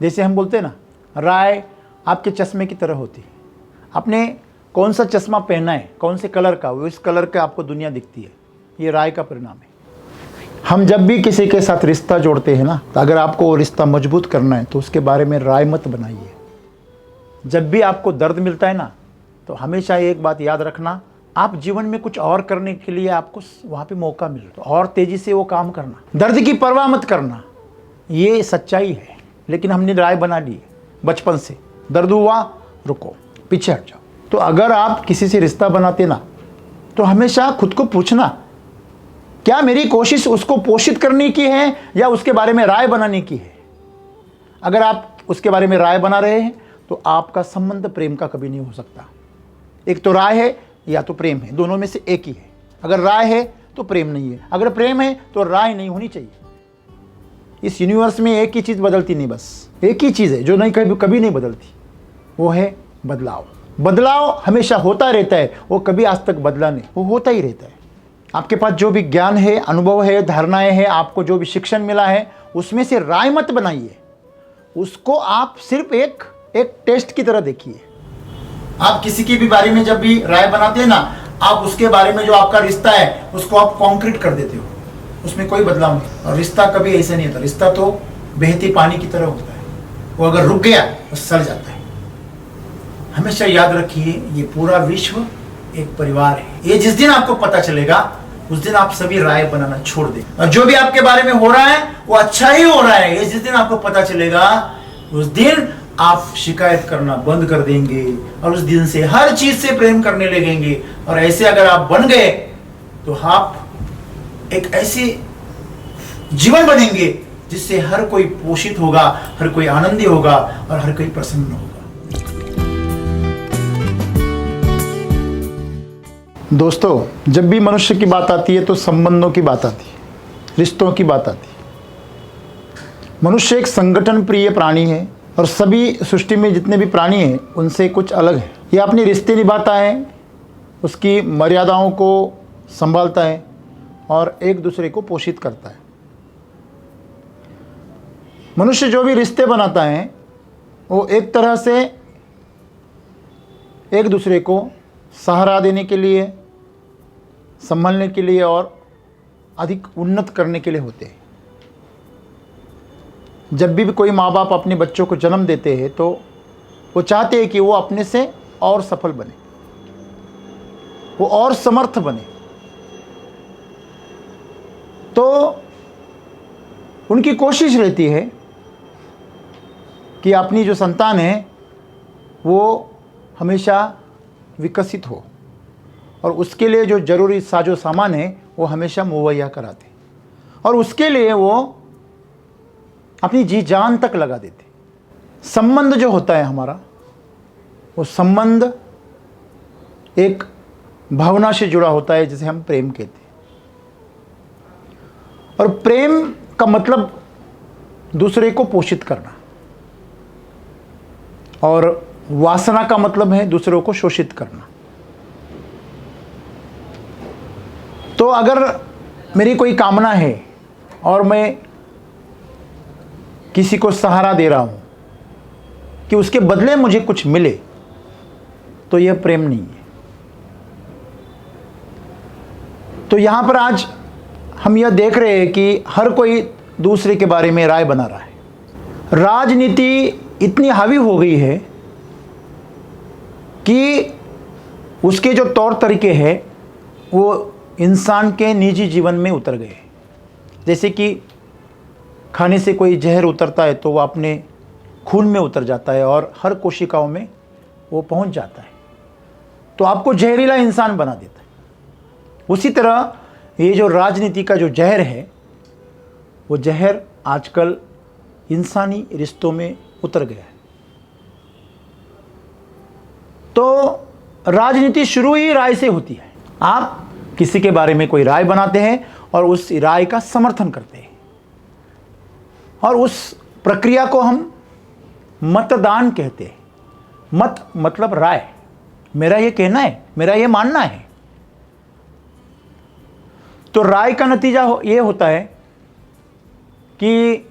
जैसे हम बोलते हैं ना, राय आपके चश्मे की तरह होती है। आपने कौन सा चश्मा पहना है, कौन से कलर का, वो इस कलर का आपको दुनिया दिखती है। ये राय का परिणाम है। हम जब भी किसी के साथ रिश्ता जोड़ते हैं ना, तो अगर आपको वो रिश्ता मजबूत करना है तो उसके बारे में राय मत बनाइए। जब भी आपको दर्द मिलता है ना, तो हमेशा एक बात याद रखना, आप जीवन में कुछ और करने के लिए आपको वहाँ पे मौका मिले तो और तेज़ी से वो काम करना, दर्द की परवाह मत करना। ये सच्चाई है। लेकिन हमने राय बना ली बचपन से, दर्द हुआ रुको, पीछे हट जाओ। तो अगर आप किसी से रिश्ता बनाते ना, तो हमेशा खुद को पूछना, क्या मेरी कोशिश उसको पोषित करने की है या उसके बारे में राय बनाने की है। अगर आप उसके बारे में राय बना रहे हैं तो आपका संबंध प्रेम का कभी नहीं हो सकता। एक तो राय है या तो प्रेम है, दोनों में से एक ही है। अगर राय है तो प्रेम नहीं है, अगर प्रेम है तो राय नहीं होनी चाहिए। इस यूनिवर्स में एक ही चीज़ बदलती नहीं, बस एक ही चीज़ है जो नहीं कभी नहीं बदलती, वो है बदलाव। बदलाव हमेशा होता रहता है, वो कभी आज तक बदला नहीं, वो होता ही रहता है। आपके पास जो भी ज्ञान है, अनुभव है, धारणाएं हैं, आपको जो भी शिक्षण मिला है, उसमें से राय मत बनाइए। उसको आप सिर्फ एक टेस्ट की तरह देखिए। आप किसी के भी बारे में जब भी राय बनाते हैं ना, आप उसके बारे में जो आपका रिश्ता है उसको आप कॉन्क्रीट कर देते हो, उसमें कोई बदलाव नहीं। और रिश्ता कभी ऐसा नहीं होता। रिश्ता तो बहते पानी की तरह होता है, वो अगर रुक गया तो सड़ जाता है। हमेशा याद रखिए, ये पूरा विश्व एक परिवार है। ये जिस दिन आपको पता चलेगा उस दिन आप सभी राय बनाना छोड़ दें, और जो भी आपके बारे में हो रहा है वो अच्छा ही हो रहा है। ये जिस दिन आपको पता चलेगा उस दिन आप शिकायत करना बंद कर देंगे और उस दिन से हर चीज से प्रेम करने लगेंगे। और ऐसे अगर आप बन गए तो आप एक ऐसे जीवन बनेंगे जिससे हर कोई पोषित होगा, हर कोई आनंदी होगा और हर कोई प्रसन्न होगा। दोस्तों, जब भी मनुष्य की बात आती है तो संबंधों की बात आती है, रिश्तों की बात आती है। मनुष्य एक संगठन प्रिय प्राणी है और सभी सृष्टि में जितने भी प्राणी हैं उनसे कुछ अलग है। ये अपने रिश्ते निभाता है, उसकी मर्यादाओं को संभालता है और एक दूसरे को पोषित करता है। मनुष्य जो भी रिश्ते बनाता है वो एक तरह से एक दूसरे को सहारा देने के लिए, संभालने के लिए और अधिक उन्नत करने के लिए होते हैं। जब भी कोई माँ बाप अपने बच्चों को जन्म देते हैं तो वो चाहते हैं कि वो अपने से और सफल बने, वो और समर्थ बने। तो उनकी कोशिश रहती है कि अपनी जो संतान है वो हमेशा विकसित हो और उसके लिए जो जरूरी साजो सामान है वो हमेशा मुहैया कराते, और उसके लिए वो अपनी जी जान तक लगा देते। संबंध जो होता है हमारा, वो संबंध एक भावना से जुड़ा होता है जिसे हम प्रेम कहते हैं। और प्रेम का मतलब दूसरे को पोषित करना, और वासना का मतलब है दूसरों को शोषित करना। तो अगर मेरी कोई कामना है और मैं किसी को सहारा दे रहा हूं कि उसके बदले मुझे कुछ मिले, तो यह प्रेम नहीं है। तो यहां पर आज हम यह देख रहे हैं कि हर कोई दूसरे के बारे में राय बना रहा है। राजनीति इतनी हावी हो गई है कि उसके जो तौर तरीके हैं वो इंसान के निजी जीवन में उतर गए। जैसे कि खाने से कोई जहर उतरता है तो वह अपने खून में उतर जाता है और हर कोशिकाओं में वो पहुंच जाता है, तो आपको जहरीला इंसान बना देता है। उसी तरह ये जो राजनीति का जो जहर है, वो जहर आजकल इंसानी रिश्तों में उतर गया है। तो राजनीति शुरू ही राय से होती है। आप किसी के बारे में कोई राय बनाते हैं और उस राय का समर्थन करते हैं, और उस प्रक्रिया को हम मतदान कहते हैं। मत मतलब राय, मेरा ये कहना है, मेरा ये मानना है। तो राय का नतीजा ये होता है कि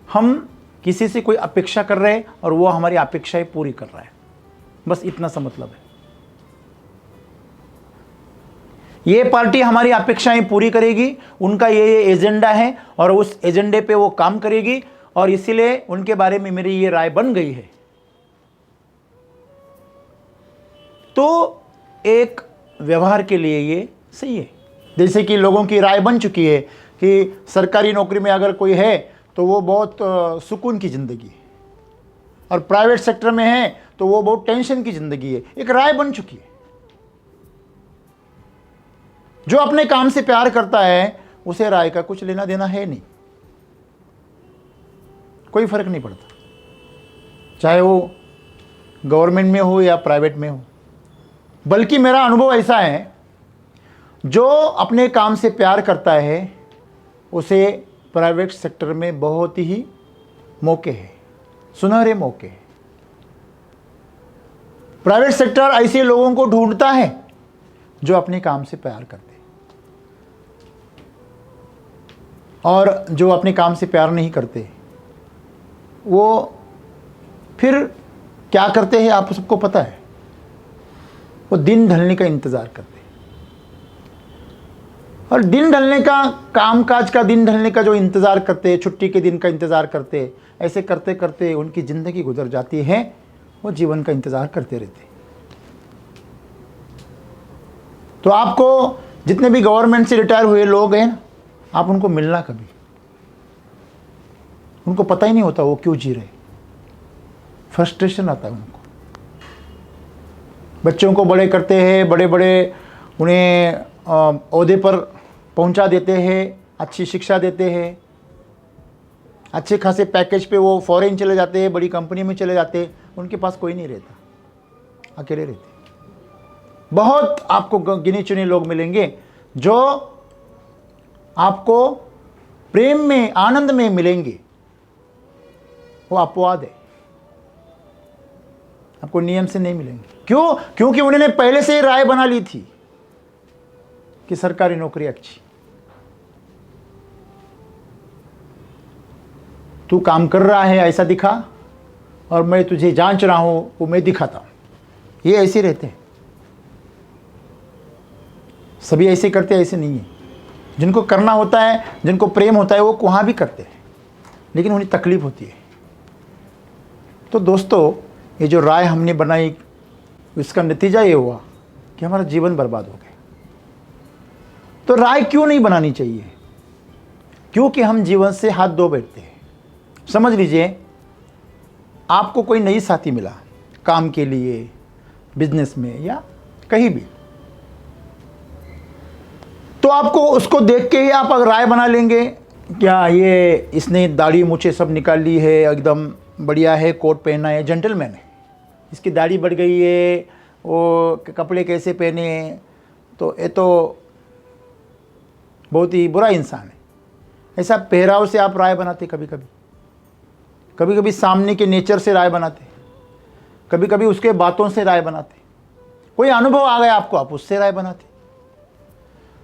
हम किसी से कोई अपेक्षा कर रहे हैं और वो हमारी अपेक्षाएं पूरी कर रहा है, बस इतना सा मतलब है। ये पार्टी हमारी अपेक्षाएं पूरी करेगी, उनका ये एजेंडा है और उस एजेंडे पे वो काम करेगी, और इसीलिए उनके बारे में मेरी ये राय बन गई है। तो एक व्यवहार के लिए ये सही है। जैसे कि लोगों की राय बन चुकी है कि सरकारी नौकरी में अगर कोई है तो वो बहुत सुकून की ज़िंदगी है, और प्राइवेट सेक्टर में है तो वो बहुत टेंशन की ज़िंदगी है। एक राय बन चुकी है। जो अपने काम से प्यार करता है उसे राय का कुछ लेना देना है नहीं, कोई फर्क नहीं पड़ता, चाहे वो गवर्नमेंट में हो या प्राइवेट में हो। बल्कि मेरा अनुभव ऐसा है, जो अपने काम से प्यार करता है उसे प्राइवेट सेक्टर में बहुत ही मौके हैं, सुनहरे मौके हैं। प्राइवेट सेक्टर ऐसे लोगों को ढूंढता है जो अपने काम से प्यार करते हैं, और जो अपने काम से प्यार नहीं करते वो फिर क्या करते हैं आप सबको पता है। वो दिन ढलने का इंतज़ार करते हैं, और दिन ढलने का, कामकाज का दिन ढलने का जो इंतज़ार करते हैं, छुट्टी के दिन का इंतज़ार करते हैं, ऐसे करते करते उनकी ज़िंदगी गुजर जाती है। वो जीवन का इंतज़ार करते रहते हैं। तो आपको जितने भी गवर्नमेंट से रिटायर हुए लोग हैं, आप उनको मिलना कभी, उनको पता ही नहीं होता वो क्यों जी रहे, फ्रस्ट्रेशन आता है उनको। बच्चों को बड़े करते हैं, बड़े बड़े उन्हें ओहदे पर पहुंचा देते हैं, अच्छी शिक्षा देते हैं, अच्छे खासे पैकेज पे वो फॉरेन चले जाते हैं, बड़ी कंपनी में चले जाते हैं, उनके पास कोई नहीं रहता, अकेले रहते। बहुत आपको गिने चुने लोग मिलेंगे जो आपको प्रेम में, आनंद में मिलेंगे, वो अपवाद है, आपको नियम से नहीं मिलेंगे। क्यों? क्योंकि उन्होंने पहले से ही राय बना ली थी कि सरकारी नौकरी अच्छी, तू काम कर रहा है ऐसा दिखा, और मैं तुझे जांच रहा हूं वो मैं दिखाता हूं। ये ऐसे रहते हैं, सभी ऐसे करते हैं ऐसे नहीं है। जिनको करना होता है, जिनको प्रेम होता है, वो वहाँ भी करते हैं, लेकिन उन्हें तकलीफ होती है। तो दोस्तों, ये जो राय हमने बनाई, इसका नतीजा ये हुआ कि हमारा जीवन बर्बाद हो गया। तो राय क्यों नहीं बनानी चाहिए? क्योंकि हम जीवन से हाथ धो बैठते हैं। समझ लीजिए, आपको कोई नई साथी मिला काम के लिए, बिजनेस में या कहीं भी, तो आपको उसको देख के ही आप अगर राय बना लेंगे, क्या ये इसने दाढ़ी मूछें सब निकाल ली है, एकदम बढ़िया है, कोट पहना है, जेंटलमैन है, इसकी दाढ़ी बढ़ गई है, वो कपड़े कैसे पहने, तो ये तो बहुत ही बुरा इंसान है। ऐसा पहराव से आप राय बनाते, कभी कभी, कभी कभी सामने के नेचर से राय बनाते, कभी कभी उसके बातों से राय बनाते, कोई अनुभव आ गया आपको, आप उससे राय बनाते।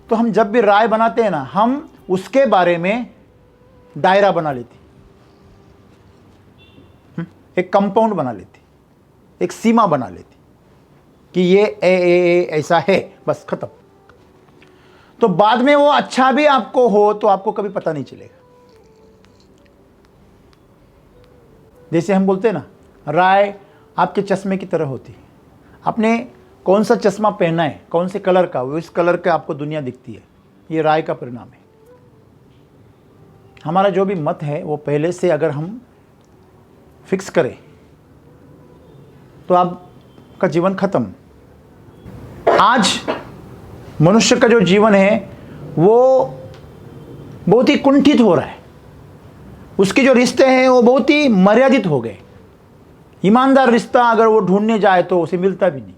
तो हम जब भी राय बनाते हैं ना, हम उसके बारे में दायरा बना लेते, एक कंपाउंड बना लेते, एक सीमा बना लेते कि ये ऐसा है, बस खत्म। तो बाद में वो अच्छा भी आपको हो तो आपको कभी पता नहीं चलेगा। जैसे हम बोलते हैं ना, राय आपके चश्मे की तरह होती है। आपने कौन सा चश्मा पहना है, कौन से कलर का, वो इस कलर का आपको दुनिया दिखती है। ये राय का परिणाम है। हमारा जो भी मत है वो पहले से अगर हम फिक्स करें तो आपका जीवन खत्म। आज मनुष्य का जो जीवन है वो बहुत ही कुंठित हो रहा है। उसके जो रिश्ते हैं वो बहुत ही मर्यादित हो गए। ईमानदार रिश्ता अगर वो ढूंढने जाए तो उसे मिलता भी नहीं।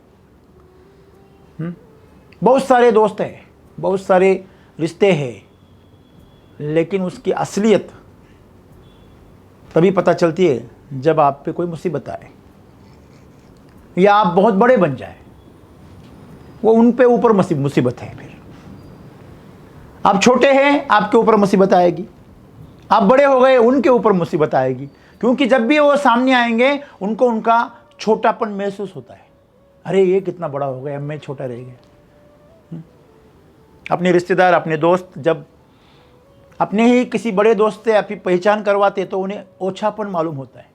बहुत सारे दोस्त हैं, बहुत सारे रिश्ते हैं, लेकिन उसकी असलियत तभी पता चलती है जब आप पे कोई मुसीबत आए या आप बहुत बड़े बन जाए। वो उन पे ऊपर मुसीबत है। फिर आप छोटे हैं, आपके ऊपर मुसीबत आएगी। आप बड़े हो गए, उनके ऊपर मुसीबत आएगी। क्योंकि जब भी वो सामने आएंगे उनको उनका छोटापन महसूस होता है। अरे ये कितना बड़ा हो गया, मैं छोटा रह गया। अपने रिश्तेदार, अपने दोस्त जब अपने ही किसी बड़े दोस्त से अपनी पहचान करवाते तो उन्हें ओछापन मालूम होता है।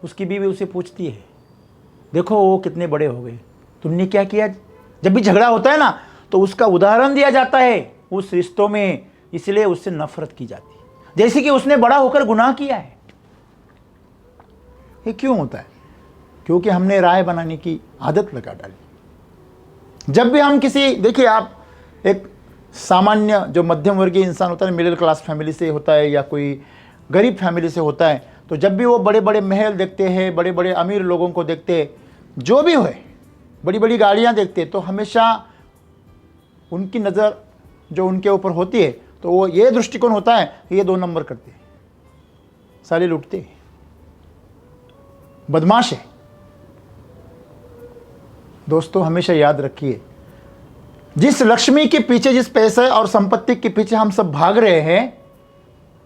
उसकी बीवी उसे पूछती है, देखो वो कितने बड़े हो गए, तुमने क्या किया। जब भी झगड़ा होता है ना तो उसका उदाहरण दिया जाता है उस रिश्तों में, इसलिए उससे नफरत की जाती है, जैसे कि उसने बड़ा होकर गुनाह किया है। ये क्यों होता है? क्योंकि हमने राय बनाने की आदत लगा डाली। जब भी हम किसी, देखिए आप एक सामान्य जो मध्यम वर्गीय इंसान होता है, मिडिल क्लास फैमिली से होता है या कोई गरीब फैमिली से होता है, तो जब भी वो बड़े बड़े महल देखते हैं, बड़े बड़े अमीर लोगों को देखते हैं, जो भी होए, बड़ी बड़ी गाड़ियाँ देखते हैं, तो हमेशा उनकी नज़र जो उनके ऊपर होती है तो वो ये दृष्टिकोण होता है, ये 2 नंबर करते हैं, साले लूटते हैं, बदमाश है। दोस्तों हमेशा याद रखिए, जिस लक्ष्मी के पीछे, जिस पैसे और संपत्ति के पीछे हम सब भाग रहे हैं,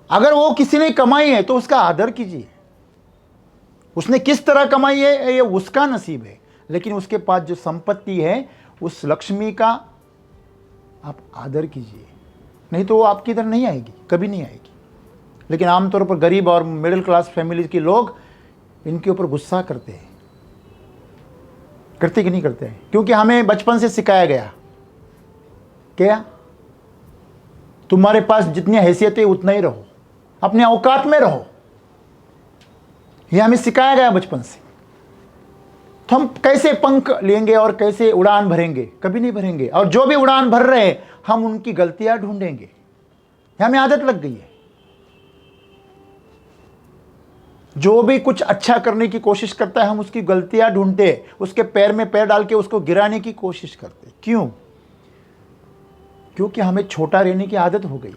अगर वो किसी ने कमाई है तो उसका आदर कीजिए। उसने किस तरह कमाई है ये उसका नसीब है, लेकिन उसके पास जो संपत्ति है उस लक्ष्मी का आप आदर कीजिए, नहीं तो वो आपकी इधर नहीं आएगी, कभी नहीं आएगी। लेकिन आमतौर पर गरीब और मिडिल क्लास फैमिली के लोग इनके ऊपर गुस्सा करते हैं। करते कि नहीं करते हैं? क्योंकि हमें बचपन से सिखाया गया, क्या तुम्हारे पास जितनी हैसियत है उतना ही रहो, अपने औकात में रहो। ये हमें सिखाया गया बचपन से। तो हम कैसे पंख लेंगे और कैसे उड़ान भरेंगे? कभी नहीं भरेंगे। और जो भी उड़ान भर रहे हैं हम उनकी गलतियां ढूंढेंगे, ये हमें आदत लग गई है। जो भी कुछ अच्छा करने की कोशिश करता है हम उसकी गलतियां ढूंढते हैं, उसके पैर में पैर डाल के उसको गिराने की कोशिश करते हैं। क्यों? क्योंकि हमें छोटा रहने की आदत हो गई है।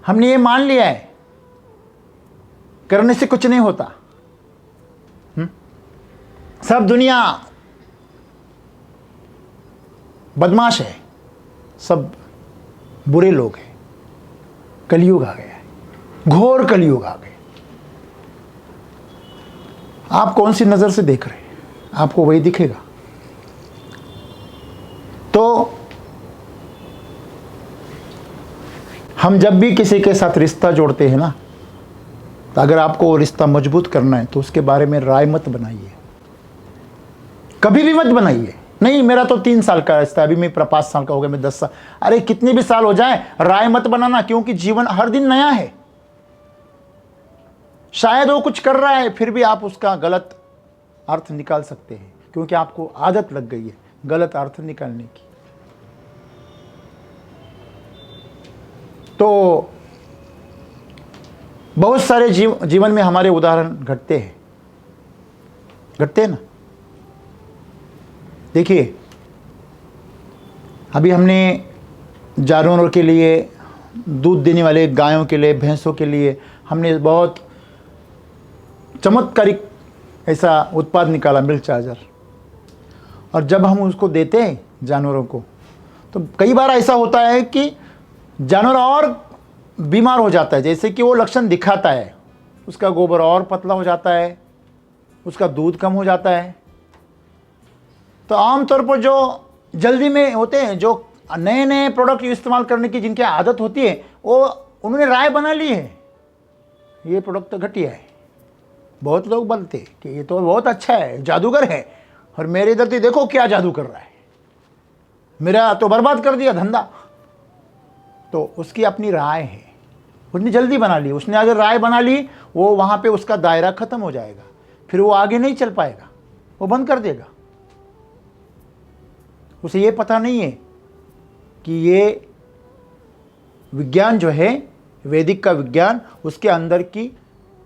हमने ये मान लिया है करने से कुछ नहीं होता। सब दुनिया बदमाश है, सब बुरे लोग हैं, कलयुग आ गया है, घोर कलयुग आ गया। आप कौन सी नजर से देख रहे हैं, आपको वही दिखेगा। तो हम जब भी किसी के साथ रिश्ता जोड़ते हैं ना, तो अगर आपको वो रिश्ता मजबूत करना है तो उसके बारे में राय मत बनाइए, कभी भी मत बनाइए। नहीं मेरा तो 3 साल का रिश्ता है, अभी मैं 5 साल का हो गया, मैं 10 साल, अरे कितने भी साल हो जाए राय मत बनाना, क्योंकि जीवन हर दिन नया है। शायद वो कुछ कर रहा है फिर भी आप उसका गलत अर्थ निकाल सकते हैं, क्योंकि आपको आदत लग गई है गलत अर्थ निकालने की। तो बहुत सारे जीवन में हमारे उदाहरण घटते हैं ना। देखिए अभी हमने जानवरों के लिए, दूध देने वाले गायों के लिए, भैंसों के लिए हमने बहुत चमत्कारिक ऐसा उत्पाद निकाला, मिल्क चार्जर। और जब हम उसको देते हैं जानवरों को तो कई बार ऐसा होता है कि जानवर और बीमार हो जाता है, जैसे कि वो लक्षण दिखाता है। उसका गोबर और पतला हो जाता है, उसका दूध कम हो जाता है। तो आमतौर पर जो जल्दी में होते हैं, जो नए नए प्रोडक्ट इस्तेमाल करने की जिनकी आदत होती है, वो उन्होंने राय बना ली है, ये प्रोडक्ट तो घटिया है। बहुत लोग बोलते कि ये तो बहुत अच्छा है, जादूगर है, और मेरे इधर तो देखो क्या जादू कर रहा है, मेरा तो बर्बाद कर दिया धंधा। तो उसकी अपनी राय है, उसने जल्दी बना ली। उसने अगर राय बना ली, वो वहाँ पे उसका दायरा ख़त्म हो जाएगा, फिर वो आगे नहीं चल पाएगा, वो बंद कर देगा। उसे ये पता नहीं है कि ये विज्ञान जो है, वैदिक का विज्ञान, उसके अंदर की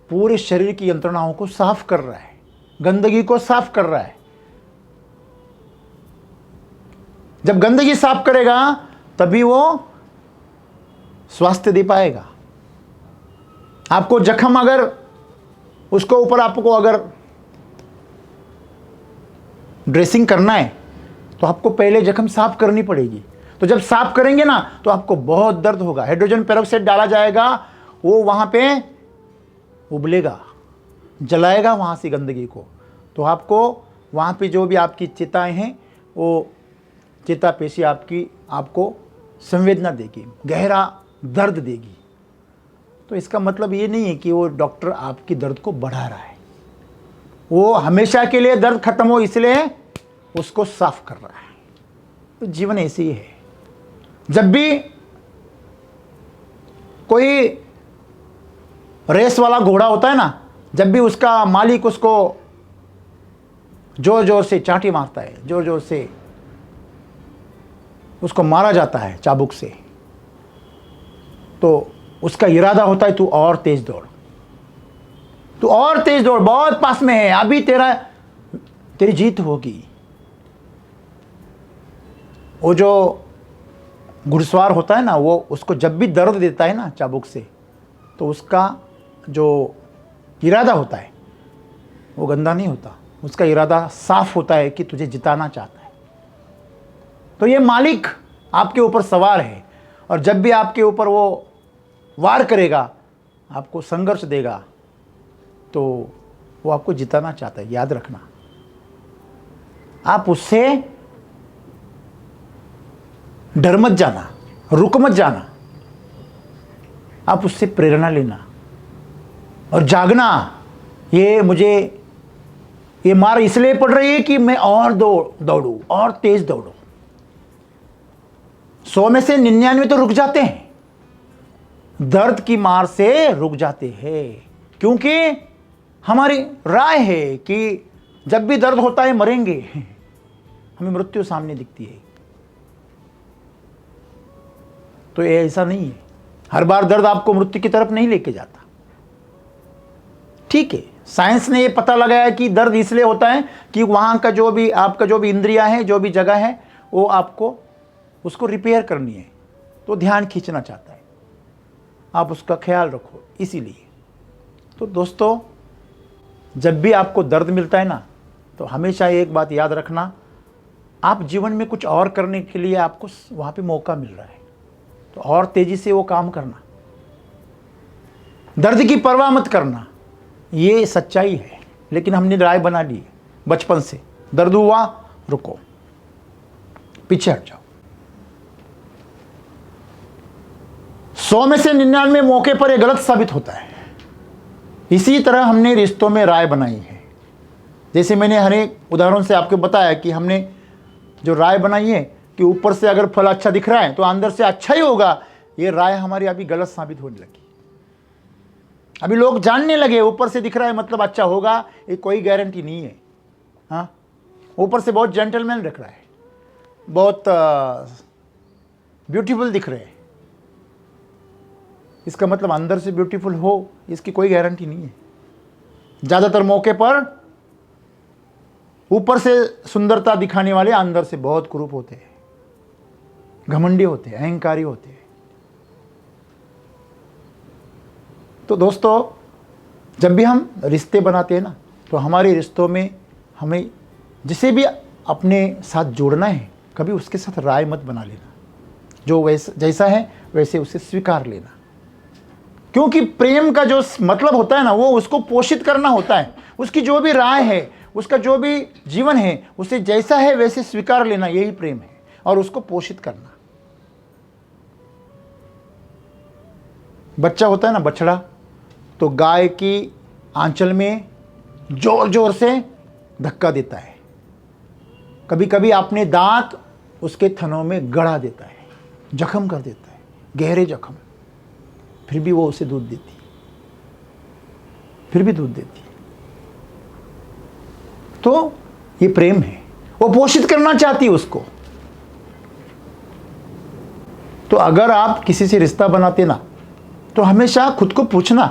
पूरे शरीर की यंत्रणाओं को साफ कर रहा है, गंदगी को साफ कर रहा है। जब गंदगी साफ करेगा तभी वो स्वास्थ्य दे पाएगा। आपको जख्म, अगर उसको ऊपर आपको अगर ड्रेसिंग करना है तो आपको पहले जख्म साफ करनी पड़ेगी। तो जब साफ करेंगे ना तो आपको बहुत दर्द होगा, हाइड्रोजन पेरोक्साइड डाला जाएगा, वो वहां पे उबलेगा, जलाएगा वहाँ से गंदगी को, तो आपको वहाँ पे जो भी आपकी चिताएँ हैं वो चिता पेशी आपको संवेदना देगी, गहरा दर्द देगी। तो इसका मतलब ये नहीं है कि वो डॉक्टर आपकी दर्द को बढ़ा रहा है, वो हमेशा के लिए दर्द खत्म हो इसलिए उसको साफ कर रहा है। तो जीवन ऐसे ही है। जब भी कोई रेस वाला घोड़ा होता है ना, जब भी उसका मालिक उसको जोर जोर से चांटी मारता है, जोर जोर से उसको मारा जाता है चाबुक से, तो उसका इरादा होता है तू और तेज दौड़, तू और तेज दौड़, बहुत पास में है, अभी तेरी जीत होगी। वो जो घुड़सवार होता है ना, वो उसको जब भी दर्द देता है ना चाबुक से, तो उसका जो इरादा होता है वो गंदा नहीं होता, उसका इरादा साफ होता है कि तुझे जिताना चाहता है। तो ये मालिक आपके ऊपर सवार है, और जब भी आपके ऊपर वो वार करेगा, आपको संघर्ष देगा, तो वो आपको जिताना चाहता है। याद रखना, आप उससे डर मत जाना, रुक मत जाना, आप उससे प्रेरणा लेना और जागना। ये मार इसलिए पड़ रही है कि मैं और दौड़ूं और तेज दौड़ूं। 100 में से 99 तो रुक जाते हैं, दर्द की मार से रुक जाते हैं, क्योंकि हमारी राय है कि जब भी दर्द होता है मरेंगे, हमें मृत्यु सामने दिखती है। तो ये ऐसा नहीं है, हर बार दर्द आपको मृत्यु की तरफ नहीं लेके जाता। ठीक है, साइंस ने ये पता लगाया कि दर्द इसलिए होता है कि वहाँ का जो भी आपका जो भी इंद्रियां हैं, जो भी जगह है, वो आपको उसको रिपेयर करनी है, तो ध्यान खींचना चाहता है, आप उसका ख्याल रखो इसीलिए। तो दोस्तों, जब भी आपको दर्द मिलता है ना, तो हमेशा एक बात याद रखना, आप जीवन में कुछ और करने के लिए आपको वहाँ पे मौका मिल रहा है, तो और तेजी से वो काम करना, दर्द की परवाह मत करना। ये सच्चाई है, लेकिन हमने राय बना ली बचपन से, दर्द हुआ रुको, पीछे हट जाओ। 100 में से 99 मौके पर यह गलत साबित होता है। इसी तरह हमने रिश्तों में राय बनाई है। जैसे मैंने हर एक उदाहरण से आपको बताया कि हमने जो राय बनाई है कि ऊपर से अगर फल अच्छा दिख रहा है तो अंदर से अच्छा ही होगा, ये राय हमारी अभी गलत साबित होने लगी। अभी लोग जानने लगे ऊपर से दिख रहा है मतलब अच्छा होगा, ये कोई गारंटी नहीं है। हाँ, ऊपर से बहुत जेंटलमैन दिख रहा है, बहुत ब्यूटीफुल दिख रहे हैं, इसका मतलब अंदर से ब्यूटीफुल हो, इसकी कोई गारंटी नहीं है। ज़्यादातर मौके पर ऊपर से सुंदरता दिखाने वाले अंदर से बहुत कुरूप होते हैं, घमंडी होते हैं, अहंकारी होते हैं। तो दोस्तों, जब भी हम रिश्ते बनाते हैं ना, तो हमारे रिश्तों में हमें जिसे भी अपने साथ जोड़ना है, कभी उसके साथ राय मत बना लेना, जो जैसा है वैसे उसे स्वीकार लेना। क्योंकि प्रेम का जो मतलब होता है ना, वो उसको पोषित करना होता है। उसकी जो भी राय है, उसका जो भी जीवन है, उसे जैसा है वैसे स्वीकार लेना, यही प्रेम है, और उसको पोषित करना। बच्चा होता है ना, बछड़ा, तो गाय की आंचल में जोर जोर से धक्का देता है, कभी कभी अपने दांत उसके थनों में गड़ा देता है, जख्म कर देता है, गहरे जख्म, फिर भी वो उसे दूध देती, फिर भी दूध देती। तो ये प्रेम है, वो पोषित करना चाहती है उसको। तो अगर आप किसी से रिश्ता बनाते ना, तो हमेशा खुद को पूछना,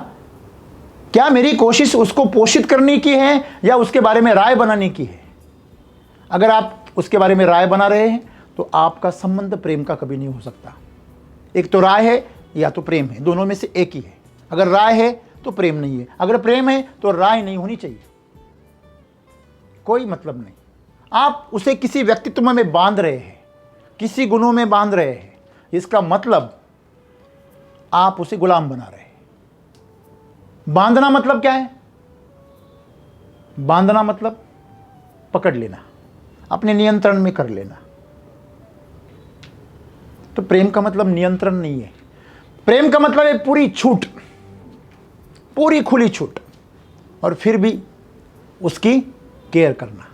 क्या मेरी कोशिश उसको पोषित करने की है या उसके बारे में राय बनाने की है। अगर आप उसके बारे में राय बना रहे हैं तो आपका संबंध प्रेम का कभी नहीं हो सकता। एक तो राय है या तो प्रेम है, दोनों में से एक ही है। अगर राय है तो प्रेम नहीं है, अगर प्रेम है तो राय नहीं होनी चाहिए, कोई मतलब नहीं। आप उसे किसी व्यक्तित्व में बांध रहे हैं, किसी गुणों में बांध रहे हैं, इसका मतलब आप उसे गुलाम बना रहे हैं। बांधना मतलब क्या है? बांधना मतलब पकड़ लेना, अपने नियंत्रण में कर लेना। तो प्रेम का मतलब नियंत्रण नहीं है। प्रेम का मतलब है पूरी छूट, पूरी खुली छूट, और फिर भी उसकी केयर करना,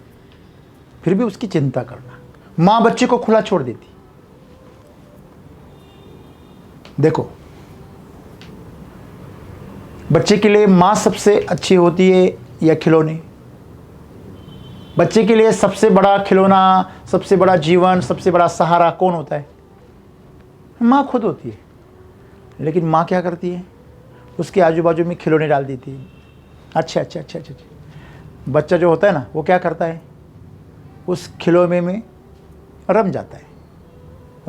फिर भी उसकी चिंता करना। मां बच्चे को खुला छोड़ देती। देखो, बच्चे के लिए मां सबसे अच्छी होती है या खिलौने? बच्चे के लिए सबसे बड़ा खिलौना, सबसे बड़ा जीवन, सबसे बड़ा सहारा कौन होता है? मां खुद होती है। लेकिन मां क्या करती है? उसके आजू बाजू में खिलौने डाल देती है। अच्छा अच्छा अच्छा अच्छा अच्छा। बच्चा जो होता है ना, वो क्या करता है? उस खिलौने में रम जाता है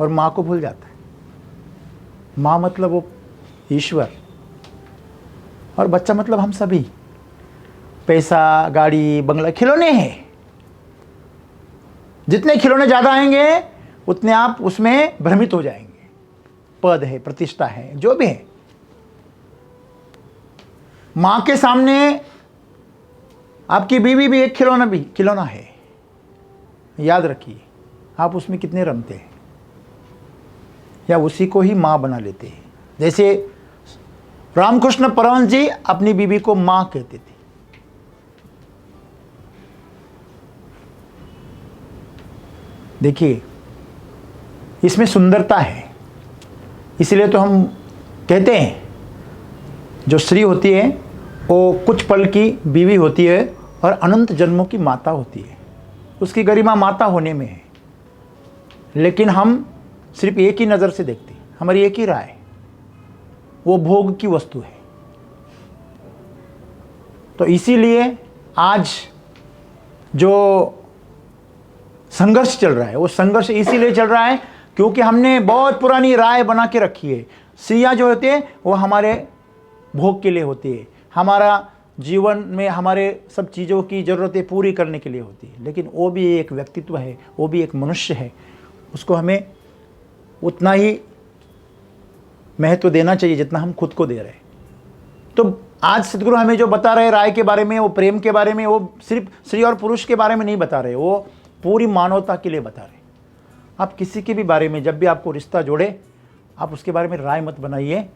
और मां को भूल जाता है। मां मतलब वो ईश्वर, और बच्चा मतलब हम सभी। पैसा, गाड़ी, बंगला खिलौने हैं। जितने खिलौने ज्यादा आएंगे उतने आप उसमें भ्रमित हो जाएंगे। पद है, प्रतिष्ठा है, जो भी है। मां के सामने आपकी बीवी भी एक खिलौना है। याद रखिए, आप उसमें कितने रमते हैं, या उसी को ही मां बना लेते हैं। जैसे रामकृष्ण परमहंस जी अपनी बीवी को मां कहते थे। देखिए, इसमें सुंदरता है। इसलिए तो हम कहते हैं, जो स्त्री होती है वो कुछ पल की बीवी होती है और अनंत जन्मों की माता होती है। उसकी गरिमा माता होने में है। लेकिन हम सिर्फ एक ही नज़र से देखते हैं, हमारी एक ही राय है, वो भोग की वस्तु है। तो इसीलिए आज जो संघर्ष चल रहा है, वो संघर्ष इसीलिए चल रहा है क्योंकि हमने बहुत पुरानी राय बना के रखी है। स्त्रियाँ जो होती है वो हमारे भोग के लिए होती है, हमारा जीवन में हमारे सब चीज़ों की ज़रूरतें पूरी करने के लिए होती है। लेकिन वो भी एक व्यक्तित्व है, वो भी एक मनुष्य है। उसको हमें उतना ही महत्व देना चाहिए जितना हम खुद को दे रहे हैं। तो आज सदगुरु हमें जो बता रहे राय के बारे में, वो प्रेम के बारे में, वो सिर्फ स्त्री और पुरुष के बारे में नहीं बता रहे, वो पूरी मानवता के लिए बता रहे। आप किसी के भी बारे में जब भी आपको रिश्ता जोड़े, आप उसके बारे में राय मत बनाइए।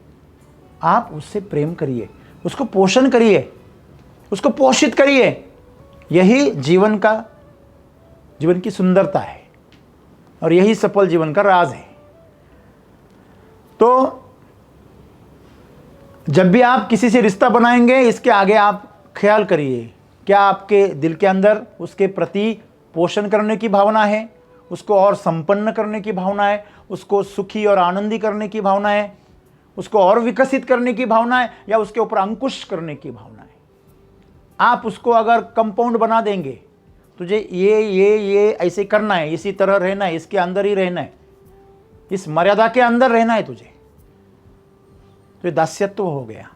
आप उससे प्रेम करिए, उसको पोषण करिए, उसको पोषित करिए। यही जीवन की सुंदरता है और यही सफल जीवन का राज है। तो जब भी आप किसी से रिश्ता बनाएंगे, इसके आगे आप ख्याल करिए, क्या आपके दिल के अंदर उसके प्रति पोषण करने की भावना है, उसको और संपन्न करने की भावना है, उसको सुखी और आनंदी करने की भावना है, उसको और विकसित करने की भावना है, या उसके ऊपर अंकुश करने की भावना है। आप उसको अगर कंपाउंड बना देंगे, तुझे ये ऐसे करना है, इसी तरह रहना है, इसके अंदर ही रहना है, इस मर्यादा के अंदर रहना है तुझे, तो दास्यत्व हो गया।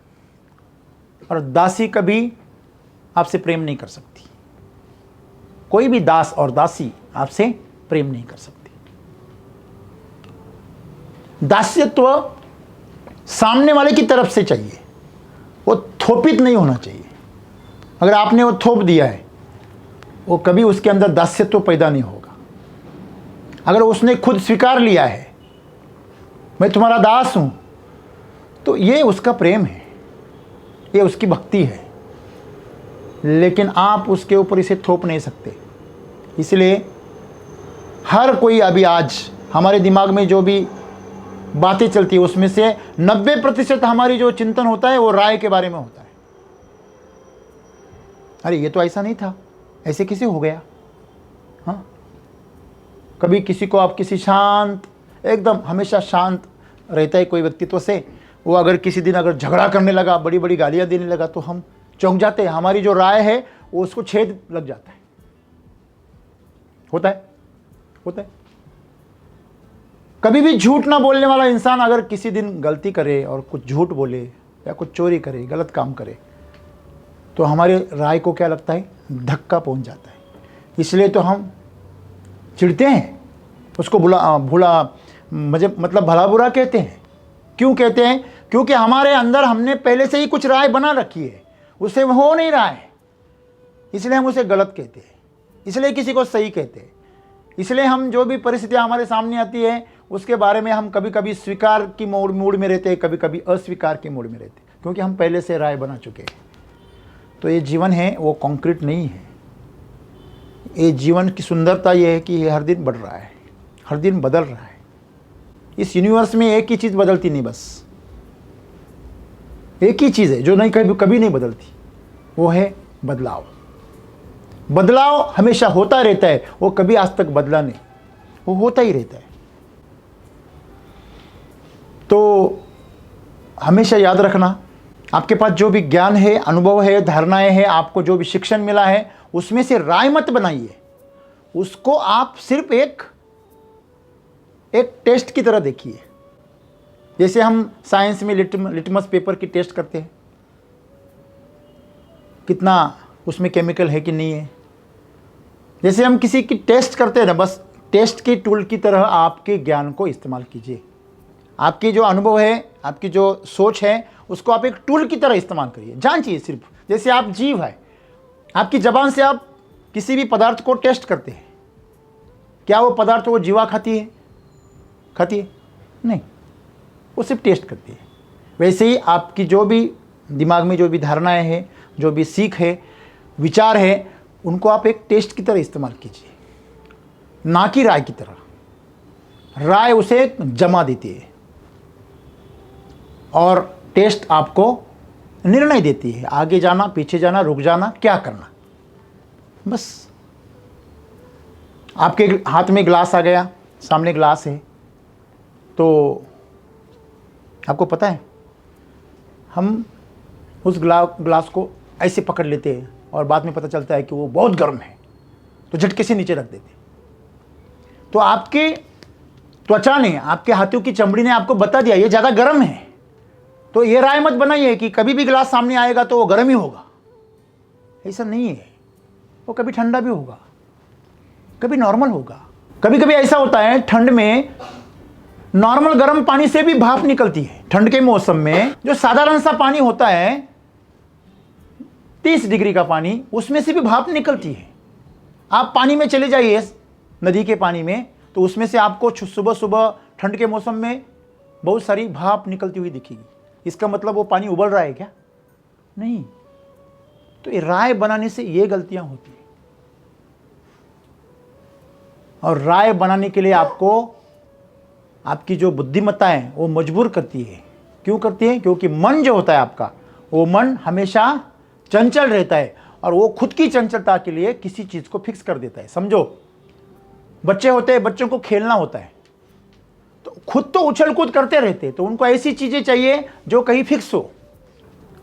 और दासी कभी आपसे प्रेम नहीं कर सकती। कोई भी दास और दासी आपसे प्रेम नहीं कर सकती। दास्यत्व सामने वाले की तरफ से चाहिए, वो थोपित नहीं होना चाहिए। अगर आपने वो थोप दिया है, वो कभी उसके अंदर दास्यत्व पैदा नहीं होगा। अगर उसने खुद स्वीकार लिया है, मैं तुम्हारा दास हूं, तो ये उसका प्रेम है, ये उसकी भक्ति है। लेकिन आप उसके ऊपर इसे थोप नहीं सकते। इसलिए हर कोई, अभी आज हमारे दिमाग में जो भी बातें चलती है उसमें से 90% हमारी जो चिंतन होता है वो राय के बारे में होता है। अरे ये तो ऐसा नहीं था, ऐसे कैसे हो गया। हाँ, कभी किसी को आप किसी शांत, एकदम हमेशा शांत रहता है कोई व्यक्तित्व से, वो अगर किसी दिन अगर झगड़ा करने लगा, बड़ी बड़ी गालियां देने लगा, तो हम चौंक जाते हैं। हमारी जो राय है वो उसको छेद लग जाता है। होता है। कभी भी झूठ ना बोलने वाला इंसान अगर किसी दिन गलती करे और कुछ झूठ बोले या कुछ चोरी करे, गलत काम करे, तो हमारे राय को क्या लगता है, धक्का पहुंच जाता है। इसलिए तो हम चिढ़ते हैं, उसको भला बुरा कहते हैं। क्यों कहते हैं? क्योंकि हमारे अंदर हमने पहले से ही कुछ राय बना रखी है, उसे हो नहीं रहा है, इसलिए हम उसे गलत कहते हैं, इसलिए किसी को सही कहते हैं। इसलिए हम जो भी परिस्थितियाँ हमारे सामने आती है उसके बारे में हम कभी कभी स्वीकार की मूड में रहते हैं, कभी कभी अस्वीकार के मूड में रहते हैं, क्योंकि हम पहले से राय बना चुके हैं। तो ये जीवन है वो कॉन्क्रीट नहीं है। ये जीवन की सुंदरता ये है कि ये हर दिन बढ़ रहा है, हर दिन बदल रहा है। इस यूनिवर्स में एक ही चीज़ बदलती नहीं, बस एक ही चीज़ है जो नहीं कभी नहीं बदलती, वो है बदलाव। बदलाव हमेशा होता रहता है, वो कभी आज तक बदला नहीं, वो होता ही रहता है। तो हमेशा याद रखना, आपके पास जो भी ज्ञान है, अनुभव है, धारणाएं हैं, आपको जो भी शिक्षण मिला है, उसमें से राय मत बनाइए। उसको आप सिर्फ एक टेस्ट की तरह देखिए। जैसे हम साइंस में लिटमस पेपर की टेस्ट करते हैं, कितना उसमें केमिकल है कि नहीं है। जैसे हम किसी की टेस्ट करते हैं ना, बस टेस्ट के टूल की तरह आपके ज्ञान को इस्तेमाल कीजिए। आपकी जो अनुभव है, आपकी जो सोच है, उसको आप एक टूल की तरह इस्तेमाल करिए। जांचिए सिर्फ, जैसे आप जीव है, आपकी ज़बान से आप किसी भी पदार्थ को टेस्ट करते हैं, क्या वो पदार्थ वो जीवा खाती है? नहीं, वो सिर्फ टेस्ट करती है। वैसे ही आपकी जो भी दिमाग में जो भी धारणाएं हैं, जो भी सीख है, विचार है, उनको आप एक टेस्ट की तरह इस्तेमाल कीजिए, ना कि राय की तरह। राय उसे जमा देती है और टेस्ट आपको निर्णय देती है, आगे जाना, पीछे जाना, रुक जाना, क्या करना। बस आपके हाथ में ग्लास आ गया, सामने ग्लास है, तो आपको पता है हम उस ग्लास को ऐसे पकड़ लेते हैं और बाद में पता चलता है कि वो बहुत गर्म है, तो झटके से नीचे रख देते। तो आपके त्वचा ने, आपके हाथों की चमड़ी ने आपको बता दिया ये ज़्यादा गर्म है। तो ये राय मत बनाइए कि कभी भी ग्लास सामने आएगा तो वो गर्म ही होगा। ऐसा नहीं है, वो कभी ठंडा भी होगा, कभी नॉर्मल होगा। कभी कभी ऐसा होता है, ठंड में नॉर्मल गर्म पानी से भी भाप निकलती है। ठंड के मौसम में जो साधारण सा पानी होता है, 30 डिग्री का पानी, उसमें से भी भाप निकलती है। आप पानी में चले जाइए, नदी के पानी में, तो उसमें से आपको सुबह सुबह ठंड के मौसम में बहुत सारी भाप निकलती हुई दिखेगी। इसका मतलब वो पानी उबल रहा है क्या? नहीं। तो ये राय बनाने से ये गलतियां होती हैं। और राय बनाने के लिए आपको आपकी जो बुद्धिमत्ता है वो मजबूर करती है। क्यों करती है? क्योंकि मन जो होता है आपका, वो मन हमेशा चंचल रहता है और वो खुद की चंचलता के लिए किसी चीज को फिक्स कर देता है। समझो, बच्चे होते हैं, बच्चों को खेलना होता है, तो खुद तो उछल कूद करते रहते हैं, तो उनको ऐसी चीजें चाहिए जो कहीं फिक्स हो।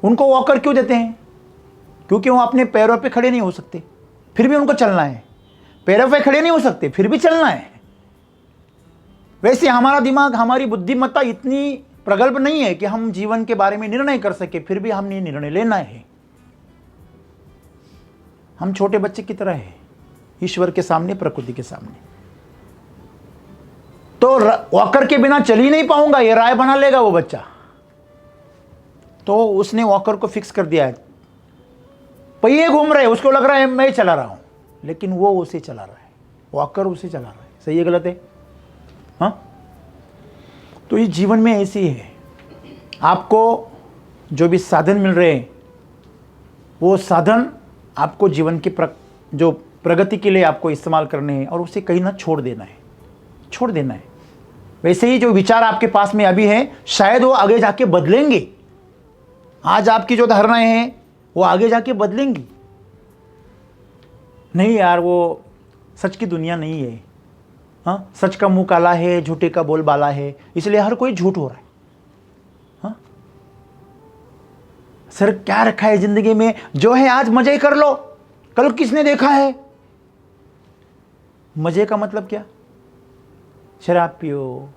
उनको वॉकर क्यों देते हैं? क्योंकि वो अपने पैरों पे खड़े नहीं हो सकते, फिर भी उनको चलना है। पैरों पे खड़े नहीं हो सकते, फिर भी चलना है। वैसे हमारा दिमाग, हमारी बुद्धिमत्ता इतनी प्रगल्भ नहीं है कि हम जीवन के बारे में निर्णय कर सके, फिर भी हमने निर्णय लेना है। हम छोटे बच्चे की तरह है, ईश्वर के सामने, प्रकृति के सामने। तो वॉकर के बिना चल ही नहीं पाऊंगा, ये राय बना लेगा वो बच्चा। तो उसने वॉकर को फिक्स कर दिया है, पहिए घूम रहे, उसको लग रहा है मैं चला रहा हूं, लेकिन वो उसे चला रहा है, वॉकर उसे चला रहा है। सही है गलत है? हाँ। तो ये जीवन में ऐसी है, आपको जो भी साधन मिल रहे हैं, वो साधन आपको जीवन की जो प्रगति के लिए आपको इस्तेमाल करने हैं, और उसे कहीं ना छोड़ देना है। वैसे ही जो विचार आपके पास में अभी है, शायद वो आगे जाके बदलेंगे। आज आपकी जो धारणाएं हैं वो आगे जाके बदलेंगी। नहीं यार, वो सच की दुनिया नहीं है। हाँ, सच का मुंह काला है, झूठे का बोल बाला है, इसलिए हर कोई झूठ हो रहा है। हाँ? सर क्या रखा है जिंदगी में? जो है आज मजे कर लो, कल किसने देखा है? मजे का मतलब क्या? शराब पियो,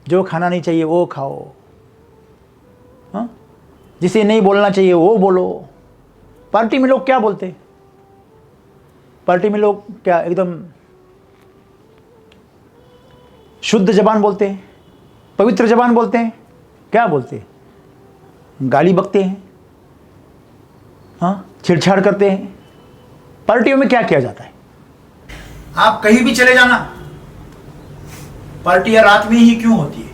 जो खाना नहीं चाहिए वो खाओ, हाँ? जिसे नहीं बोलना चाहिए वो बोलो। पार्टी में लोग क्या बोलते? पार्टी में लोग क्या एकदम शुद्ध जबान बोलते हैं, पवित्र जबान बोलते हैं, क्या बोलते हैं? गाली बकते हैं, हाँ, छेड़छाड़ करते हैं। पार्टियों में क्या किया जाता है? आप कहीं भी चले जाना, पार्टियां रात में ही क्यों होती है?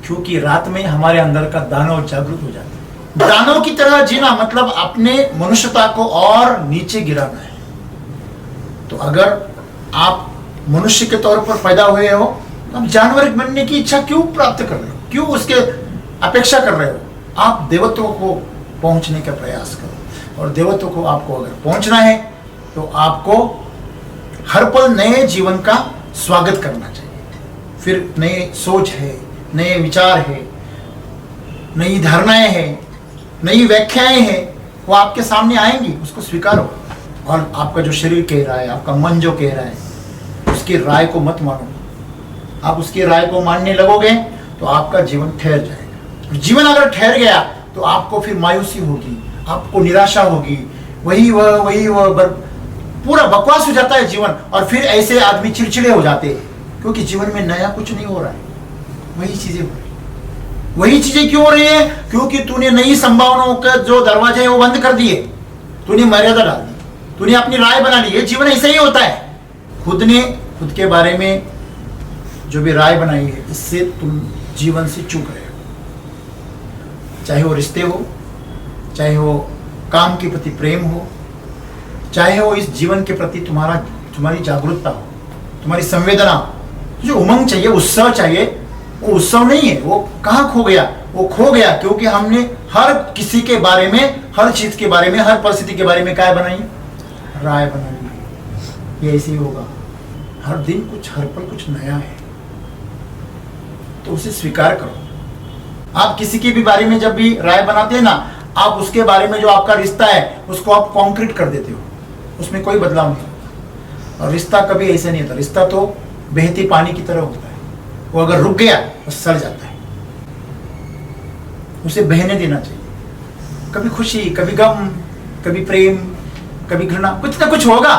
क्योंकि रात में हमारे अंदर का दानव जागृत हो जाता है। दानव की तरह जीना मतलब अपने मनुष्यता को और नीचे गिराना है। तो अगर आप मनुष्य के तौर पर पैदा हुए हो, तो आप जानवर बनने की इच्छा क्यों प्राप्त कर रहे हो? क्यों उसके अपेक्षा कर रहे हो? आप देवत्व को पहुंचने का प्रयास करो, और देवत्व को आपको अगर पहुंचना है तो आपको हर पल नए जीवन का स्वागत करना चाहिए। फिर नए सोच है, नए विचार है, नई धारणाएं हैं, नई व्याख्याएं हैं, वो आपके सामने आएंगी, उसको स्वीकारो। और आपका जो शरीर कह रहा है, आपका मन जो कह रहा है, उसकी राय को मत मानो। आप उसकी राय को मानने लगोगे तो आपका जीवन ठहर जाएगा। जीवन अगर ठहर गया तो आपको फिर मायूसी होगी, आपको निराशा होगी, वही वह पूरा बकवास हो जाता है जीवन। और फिर ऐसे आदमी चिड़चिड़े हो जाते हैं, क्योंकि जीवन में नया कुछ नहीं हो रहा है, वही चीजें हो रही। वही चीजें क्यों हो रही है? क्योंकि तूने नई संभावनाओं का जो दरवाजे है वो बंद कर दिए, तूने मर्यादा डाल दी, तूने अपनी राय बना ली। ये जीवन ऐसा ही होता है। खुद ने खुद के बारे में जो भी राय बनाई है, इससे तुम जीवन से चूक रहे हो। चाहे वो रिश्ते हो, चाहे वो काम के प्रति प्रेम हो, चाहे वो इस जीवन के प्रति तुम्हारी जागरूकता हो, तुम्हारी संवेदना, जो उमंग चाहिए, उत्सव चाहिए, वो उत्सव नहीं है। वो कहाँ खो गया? वो खो गया क्योंकि हमने हर किसी के बारे में, हर चीज के बारे में, हर परिस्थिति के बारे में क्या बनाई? राय बना ली। ये ऐसे ही होगा। हर दिन कुछ, हर पल कुछ नया है, तो उसे स्वीकार करो। आप किसी के भी बारे में जब भी राय बनाते हैं ना, आप उसके बारे में जो आपका रिश्ता है उसको आप कॉन्क्रीट कर देते हो, उसमें कोई बदलाव नहीं। और रिश्ता कभी ऐसे नहीं होता। रिश्ता तो बहते पानी की तरह होता है, वो अगर रुक गया तो सड़ जाता है। उसे बहने देना चाहिए। कभी खुशी, कभी गम, कभी प्रेम, कभी घृणा, कुछ ना कुछ होगा।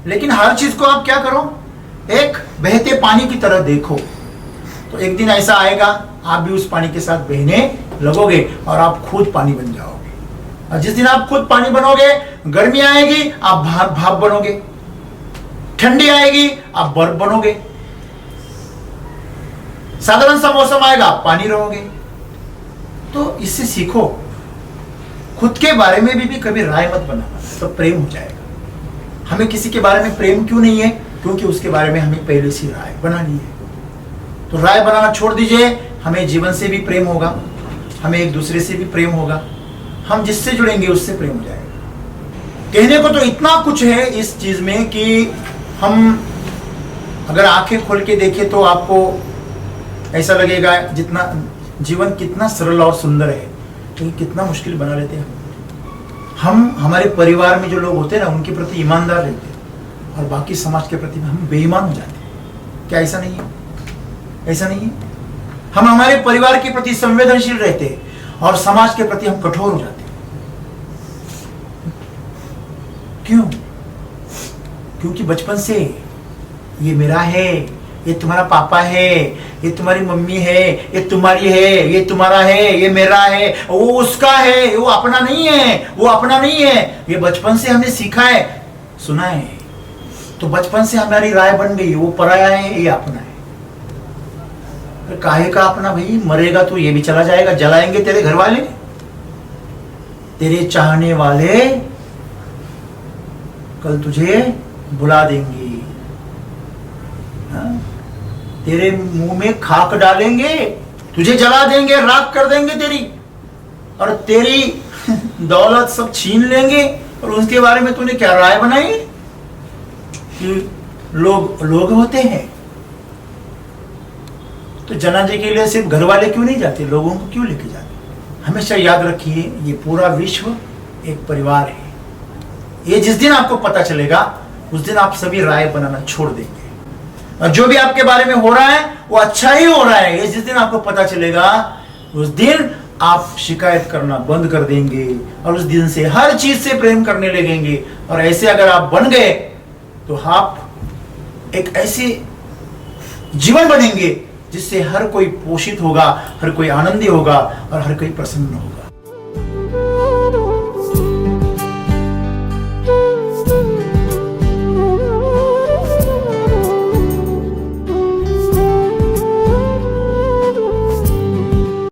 लेकिन हर चीज को आप क्या करो? एक बहते पानी की तरह देखो। तो एक दिन ऐसा आएगा, आप भी उस पानी के साथ बहने लगोगे और आप खुद पानी बन जाओगे। और जिस दिन आप खुद पानी बनोगे, गर्मी आएगी, आप भाप बनोगे, ठंडी आएगी, आप बर्फ बनोगे, साधारण सा मौसम आएगा, आप पानी रहोगे। तो इससे सीखो। खुद के बारे में भी कभी राय मत बनाना, तो प्रेम हो जाएगा। हमें किसी के बारे में प्रेम क्यों नहीं है? क्योंकि उसके बारे में हमें पहले से राय बना ली है। तो राय बनाना छोड़ दीजिए। हमें जीवन से भी प्रेम होगा, हमें एक दूसरे से भी प्रेम होगा, हम जिससे जुड़ेंगे उससे प्रेम हो जाएगा। कहने को तो इतना कुछ है इस चीज में कि हम अगर आंखें खोल के देखें तो आपको ऐसा लगेगा जितना जीवन कितना सरल और सुंदर है, तो कितना मुश्किल बना लेते हैं हम। हमारे परिवार में जो लोग होते हैं ना, उनके प्रति ईमानदार रहते हैं, और बाकी समाज के प्रति हम बेईमान हो जाते हैं। क्या ऐसा नहीं है? ऐसा नहीं है। हम हमारे परिवार के प्रति संवेदनशील रहते हैं और समाज के प्रति हम कठोर हो जाते हैं। क्यों? क्योंकि बचपन से ये मेरा है, ये तुम्हारा पापा है, ये तुम्हारी मम्मी है, ये तुम्हारी है, ये तुम्हारा है, ये मेरा है, वो उसका है, वो अपना नहीं है, वो अपना नहीं है। ये बचपन से हमने सीखा है, सुना है। तो बचपन से हमारी राय बन गई, वो पराया है, ये अपना है। काहे का अपना भाई? मरेगा तो ये भी चला जाएगा, जलाएंगे तेरे घर वाले, तेरे चाहने वाले कल तुझे बुला देंगे, तेरे मुंह में खाक डालेंगे, तुझे जला देंगे, राख कर देंगे तेरी, और तेरी दौलत सब छीन लेंगे। और उसके बारे में तूने क्या राय बनाई कि लोग होते हैं? तो जनाजे के लिए सिर्फ घर वाले क्यों नहीं जाते, लोगों को क्यों लेके जाते? हमेशा याद रखिए, ये पूरा विश्व एक परिवार है। ये जिस दिन आपको पता चलेगा, उस दिन आप सभी राय बनाना छोड़ देंगे, और जो भी आपके बारे में हो रहा है वो अच्छा ही हो रहा है। ये जिस दिन आपको पता चलेगा, उस दिन आप शिकायत करना बंद कर देंगे, और उस दिन से हर चीज से प्रेम करने लगेंगे। और ऐसे अगर आप बन गए तो आप एक ऐसे जीवन बनेंगे जिससे हर कोई पोषित होगा, हर कोई आनंदी होगा और हर कोई प्रसन्न होगा।